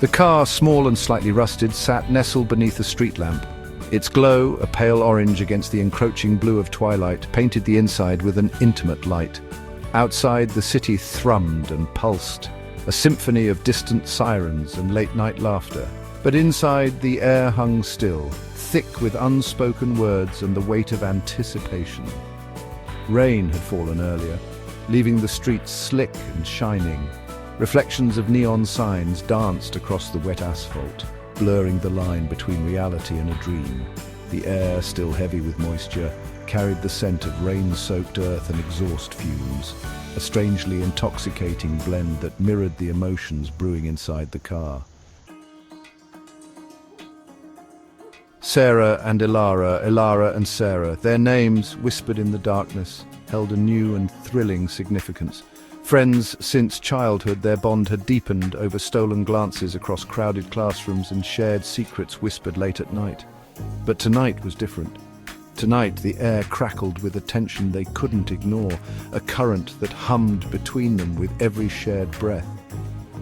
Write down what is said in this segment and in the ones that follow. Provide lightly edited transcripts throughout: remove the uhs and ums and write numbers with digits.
The car, small and slightly rusted, sat nestled beneath a street lamp. Its glow, a pale orange against the encroaching blue of twilight, painted the inside with an intimate light. Outside, the city thrummed and pulsed, a symphony of distant sirens and late-night laughter. But inside, the air hung still, thick with unspoken words and the weight of anticipation. Rain had fallen earlier, leaving the streets slick and shining. Reflections of neon signs danced across the wet asphalt, blurring the line between reality and a dream. The air, still heavy with moisture, carried the scent of rain-soaked earth and exhaust fumes, a strangely intoxicating blend that mirrored the emotions brewing inside the car. Sarah and Ilara, Ilara and Sarah, their names, whispered in the darkness, held a new and thrilling significance. Friends since childhood, their bond had deepened over stolen glances across crowded classrooms and shared secrets whispered late at night. But tonight was different. Tonight the air crackled with a tension they couldn't ignore, a current that hummed between them with every shared breath.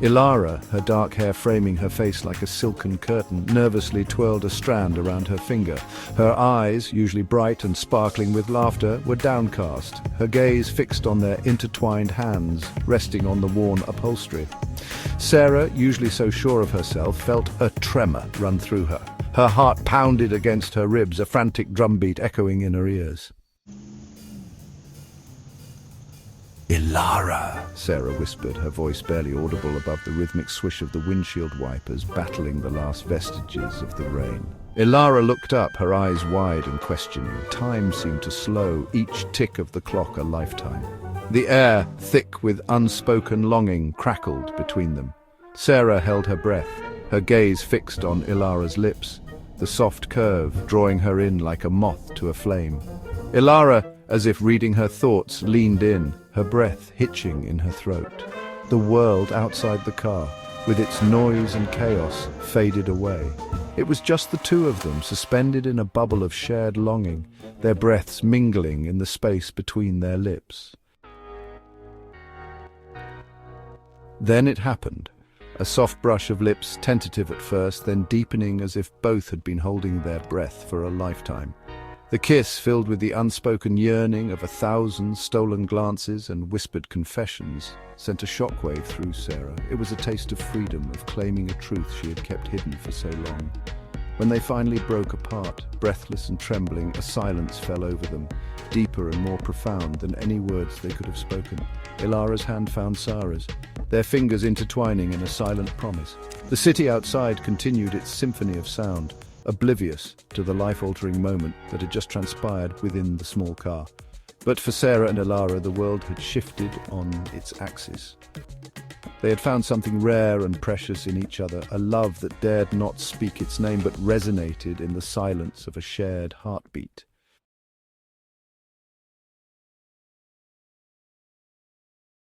Ilara, her dark hair framing her face like a silken curtain, nervously twirled a strand around her finger. Her eyes, usually bright and sparkling with laughter, were downcast, her gaze fixed on their intertwined hands, resting on the worn upholstery. Sarah, usually so sure of herself, felt a tremor run through her. Her heart pounded against her ribs, a frantic drumbeat echoing in her ears. "Ilara," Sarah whispered, her voice barely audible above the rhythmic swish of the windshield wipers battling the last vestiges of the rain. Ilara looked up, her eyes wide and questioning. Time seemed to slow, each tick of the clock a lifetime. The air, thick with unspoken longing, crackled between them. Sarah held her breath, her gaze fixed on Ilara's lips, the soft curve drawing her in like a moth to a flame. Ilara, as if reading her thoughts, leaned in, her breath hitching in her throat. The world outside the car, with its noise and chaos, faded away. It was just the two of them, suspended in a bubble of shared longing, their breaths mingling in the space between their lips. Then it happened. A soft brush of lips, tentative at first, then deepening as if both had been holding their breath for a lifetime. The kiss, filled with the unspoken yearning of 1,000 stolen glances and whispered confessions, sent a shockwave through Sarah. It was a taste of freedom, of claiming a truth she had kept hidden for so long. When they finally broke apart, breathless and trembling, a silence fell over them, deeper and more profound than any words they could have spoken. Ilara's hand found Sarah's, their fingers intertwining in a silent promise. The city outside continued its symphony of sound, oblivious to the life-altering moment that had just transpired within the small car. But for Sarah and Ilara, the world had shifted on its axis. They had found something rare and precious in each other, a love that dared not speak its name but resonated in the silence of a shared heartbeat.